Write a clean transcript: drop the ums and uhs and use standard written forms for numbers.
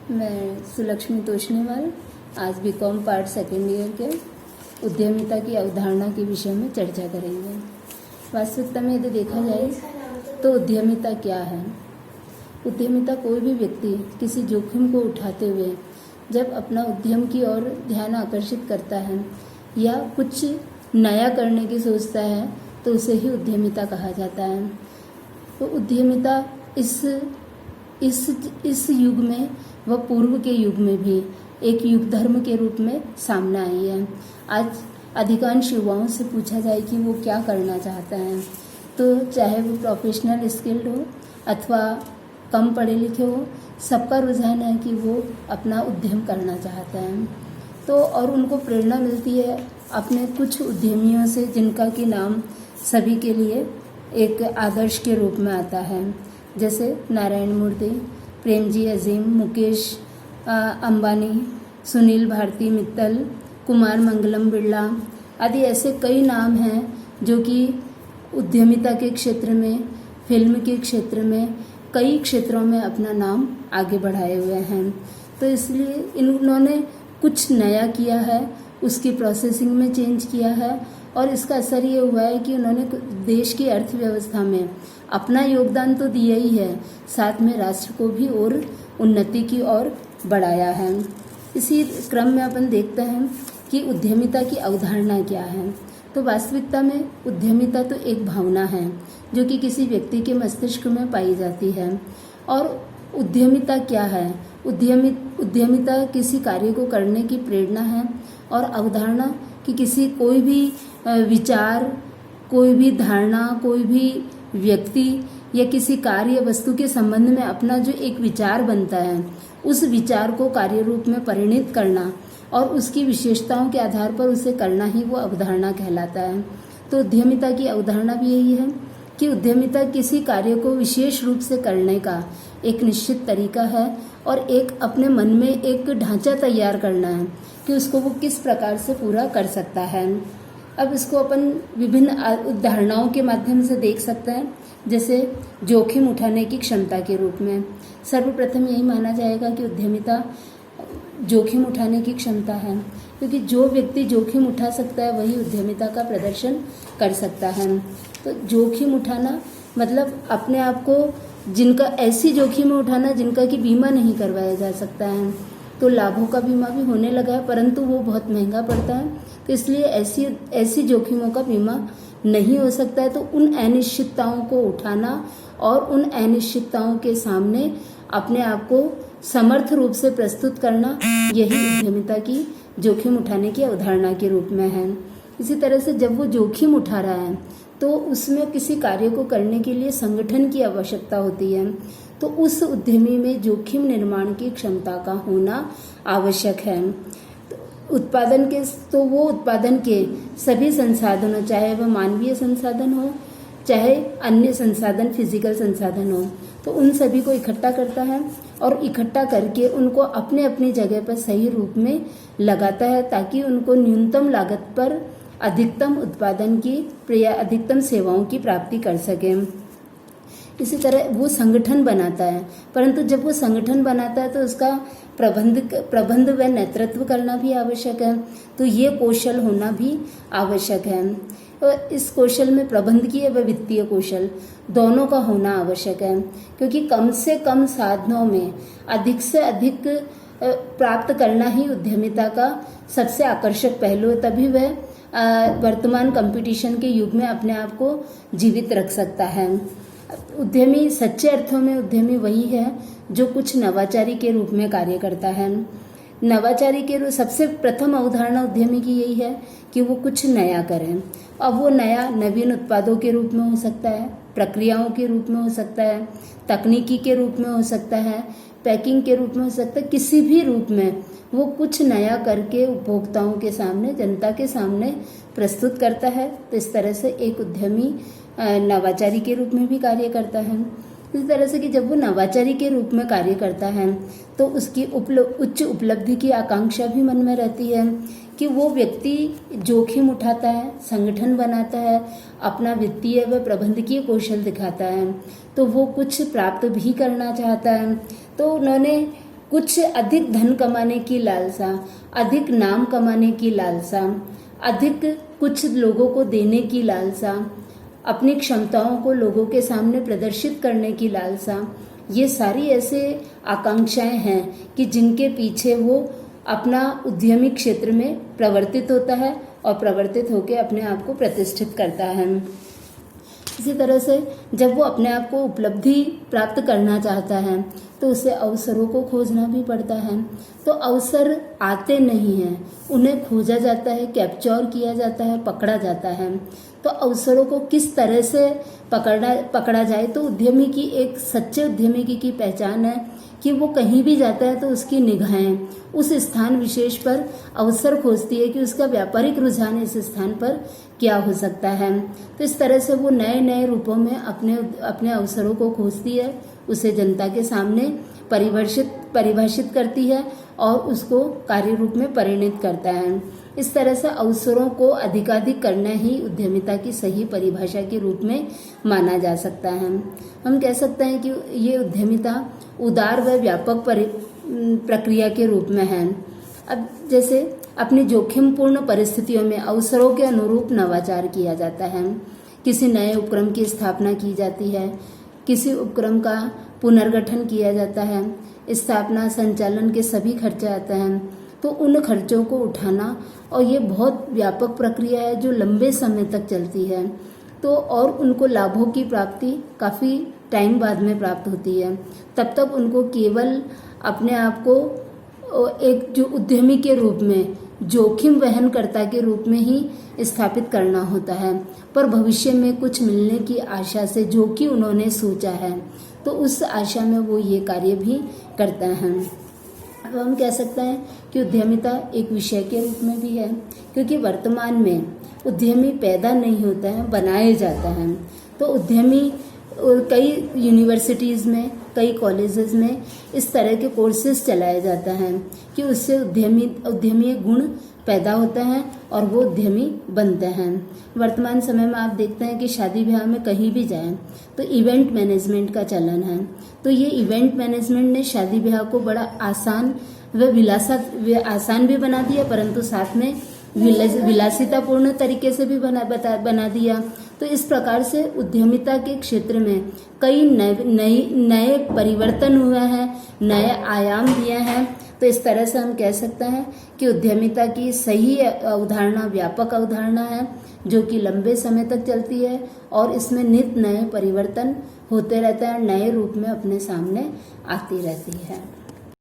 मैं सुलक्ष्मी तोषनीवाल आज BCom part second year के उद्यमिता की अवधारणा के विषय में चर्चा करेंगे। वास्तविकता में यदि देखा जाए तो उद्यमिता क्या है। उद्यमिता कोई भी व्यक्ति किसी जोखिम को उठाते हुए जब अपना उद्यम की ओर ध्यान आकर्षित करता है या कुछ नया करने की सोचता है तो उसे ही उद्यमिता कहा जाता है। तो उद्यमिता इस युग में व पूर्व के युग में भी एक युग धर्म के रूप में सामने आई है। आज अधिकांश युवाओं से पूछा जाए कि वो क्या करना चाहता है, तो चाहे वो प्रोफेशनल स्किल्ड हो अथवा कम पढ़े लिखे हो, सबका रुझान है कि वो अपना उद्यम करना चाहता है। तो और उनको प्रेरणा मिलती है अपने कुछ उद्यमियों से, जिनका कि नाम सभी के लिए एक आदर्श के रूप में आता है, जैसे नारायण मूर्ति, प्रेमजी अजीम, मुकेश अंबानी, सुनील भारती मित्तल, कुमार मंगलम बिरला आदि ऐसे कई नाम हैं जो कि उद्यमिता के क्षेत्र में, फिल्म के क्षेत्र में, कई क्षेत्रों में अपना नाम आगे बढ़ाए हुए हैं। तो इसलिए इन्होंने कुछ नया किया है, उसकी प्रोसेसिंग में चेंज किया है और इसका असर ये हुआ है कि उन्होंने देश की अर्थव्यवस्था में अपना योगदान तो दिया ही है, साथ में राष्ट्र को भी और उन्नति की ओर बढ़ाया है। इसी क्रम में अपन देखते हैं कि उद्यमिता की अवधारणा क्या है। तो वास्तविकता में उद्यमिता तो एक भावना है जो कि किसी व्यक्ति के मस्तिष्क में पाई जाती है। और उद्यमिता क्या है? उद्यमिता किसी कार्य को करने की प्रेरणा है और अवधारणा कि किसी कोई भी विचार, कोई भी धारणा, कोई भी व्यक्ति या किसी कार्य वस्तु के संबंध में अपना जो एक विचार बनता है, उस विचार को कार्य रूप में परिणित करना और उसकी विशेषताओं के आधार पर उसे करना ही वो अवधारणा कहलाता है। तो उद्यमिता की अवधारणा भी यही है कि उद्यमिता किसी कार्य को विशेष रूप से करने का एक निश्चित तरीका है और एक अपने मन में एक ढांचा तैयार करना है कि उसको वो किस प्रकार से पूरा कर सकता है। अब इसको अपन विभिन्न उदाहरणाओं के माध्यम से देख सकते हैं, जैसे जोखिम उठाने की क्षमता के रूप में। सर्वप्रथम यही माना जाएगा कि उद्यमिता जोखिम उठाने की क्षमता है, क्योंकि जो व्यक्ति जोखिम उठा सकता है वही उद्यमिता का प्रदर्शन कर सकता है। तो जोखिम उठाना मतलब अपने आप को जिनका ऐसी जोखिम उठाना जिनका कि बीमा नहीं करवाया जा सकता है। तो लाभों का बीमा भी होने लगा है, परंतु वो बहुत महंगा पड़ता है, तो इसलिए ऐसी जोखिमों का बीमा नहीं हो सकता है। तो उन अनिश्चितताओं को उठाना और उन अनिश्चितताओं के सामने अपने आप को समर्थ रूप से प्रस्तुत करना, यही उद्यमिता की जोखिम उठाने की अवधारणा के रूप में है। इसी तरह से जब वो जोखिम उठा रहा है तो उसमें किसी कार्य को करने के लिए संगठन की आवश्यकता होती है। तो उस उद्यमी में जोखिम निर्माण की क्षमता का होना आवश्यक है। उत्पादन के सभी संसाधनों, चाहे वह मानवीय संसाधन हो चाहे अन्य संसाधन, फिजिकल संसाधन हो, तो उन सभी को इकट्ठा करता है और इकट्ठा करके उनको अपने अपनी जगह पर सही रूप में लगाता है, ताकि उनको न्यूनतम लागत पर अधिकतम उत्पादन की या अधिकतम सेवाओं की प्राप्ति कर सके। इसी तरह वो संगठन बनाता है, परंतु जब वो संगठन बनाता है तो उसका प्रबंध व नेतृत्व करना भी आवश्यक है। तो ये कौशल होना भी आवश्यक है। और इस कौशल में प्रबंधकीय व वित्तीय कौशल दोनों का होना आवश्यक है, क्योंकि कम से कम साधनों में अधिक से अधिक प्राप्त करना ही उद्यमिता का सबसे आकर्षक पहलू है। तभी वह वर्तमान कंपटीशन के युग में अपने आप को जीवित रख सकता है। उद्यमी, सच्चे अर्थों में उद्यमी वही है जो कुछ नवाचारी के रूप में कार्य करता है। नवाचारी के रूप सबसे प्रथम अवधारणा उद्यमी की यही है कि वो कुछ नया करें। अब वो नया नवीन उत्पादों के रूप में हो सकता है, प्रक्रियाओं के रूप में हो सकता है, तकनीकी के रूप में हो सकता है, पैकिंग के रूप में हो सकता है। किसी भी रूप में वो कुछ नया करके उपभोक्ताओं के सामने, जनता के सामने प्रस्तुत करता है। तो इस तरह से एक उद्यमी नवाचारी के रूप में भी कार्य करता है। इस तरह से कि जब वो नवाचारी के रूप में कार्य करता है तो उसकी उच्च उपलब्धि की आकांक्षा भी मन में रहती है कि वो व्यक्ति जोखिम उठाता है, संगठन बनाता है, अपना वित्तीय व प्रबंधकीय कौशल दिखाता है, तो वो कुछ प्राप्त भी करना चाहता है। तो उन्होंने कुछ अधिक धन कमाने की लालसा, अधिक नाम कमाने की लालसा, अधिक कुछ लोगों को देने की लालसा, अपनी क्षमताओं को लोगों के सामने प्रदर्शित करने की लालसा, ये सारी ऐसे आकांक्षाएं हैं कि जिनके पीछे वो अपना उद्यमी क्षेत्र में प्रवर्तित होता है और प्रवर्तित होकर अपने आप को प्रतिष्ठित करता है। इसी तरह से जब वो अपने आप को उपलब्धि प्राप्त करना चाहता है तो उसे अवसरों को खोजना भी पड़ता है। तो अवसर आते नहीं हैं, उन्हें खोजा जाता है, कैप्चर किया जाता है, पकड़ा जाता है। तो अवसरों को किस तरह से पकड़ा जाए, तो उद्यमी की एक सच्चे उद्यमी की पहचान है कि वो कहीं भी जाता है तो उसकी निगाहें उस स्थान विशेष पर अवसर खोजती है कि उसका व्यापारिक रुझान इस स्थान पर क्या हो सकता है। तो इस तरह से वो नए नए रूपों में अपने अवसरों को खोजती है, उसे जनता के सामने परिभाषित करती है और उसको कार्य रूप में परिणित करता है। इस तरह से अवसरों को अधिकाधिक करना ही उद्यमिता की सही परिभाषा के रूप में माना जा सकता है। हम कह सकते हैं कि ये उद्यमिता उदार व व्यापक प्रक्रिया के रूप में है। अब जैसे अपनी जोखिमपूर्ण परिस्थितियों में अवसरों के अनुरूप नवाचार किया जाता है, किसी नए उपक्रम की स्थापना की जाती है, किसी उपक्रम का पुनर्गठन किया जाता है, स्थापना संचालन के सभी खर्चे आते हैं, तो उन खर्चों को उठाना, और ये बहुत व्यापक प्रक्रिया है जो लंबे समय तक चलती है। तो और उनको लाभों की प्राप्ति काफ़ी टाइम बाद में प्राप्त होती है, तब तक उनको केवल अपने आप को एक जो उद्यमी के रूप में जोखिम वहनकर्ता के रूप में ही स्थापित करना होता है, पर भविष्य में कुछ मिलने की आशा से जो कि उन्होंने सोचा है तो उस आशा में वो ये कार्य भी करते हैं। अब हम कह सकते हैं कि उद्यमिता एक विषय के रूप में भी है, क्योंकि वर्तमान में उद्यमी पैदा नहीं होता है, बनाए जाता है। तो उद्यमी कई यूनिवर्सिटीज़ में, कई कॉलेजेस में इस तरह के कोर्सेज चलाए जाते हैं कि उससे उद्यमी गुण पैदा होते हैं और वो उद्यमी बनते हैं। वर्तमान समय में आप देखते हैं कि शादी ब्याह में कहीं भी जाएं तो इवेंट मैनेजमेंट का चलन है। तो ये इवेंट मैनेजमेंट ने शादी ब्याह को बड़ा आसान व आसान भी बना दिया, परंतु साथ में विलासितापूर्ण तरीके से भी बना दिया। तो इस प्रकार से उद्यमिता के क्षेत्र में कई नए परिवर्तन हुए हैं, नए आयाम दिए हैं। तो इस तरह से हम कह सकते हैं कि उद्यमिता की सही अवधारणा व्यापक अवधारणा है जो कि लंबे समय तक चलती है और इसमें नित नए परिवर्तन होते रहते हैं, नए रूप में अपने सामने आती रहती है।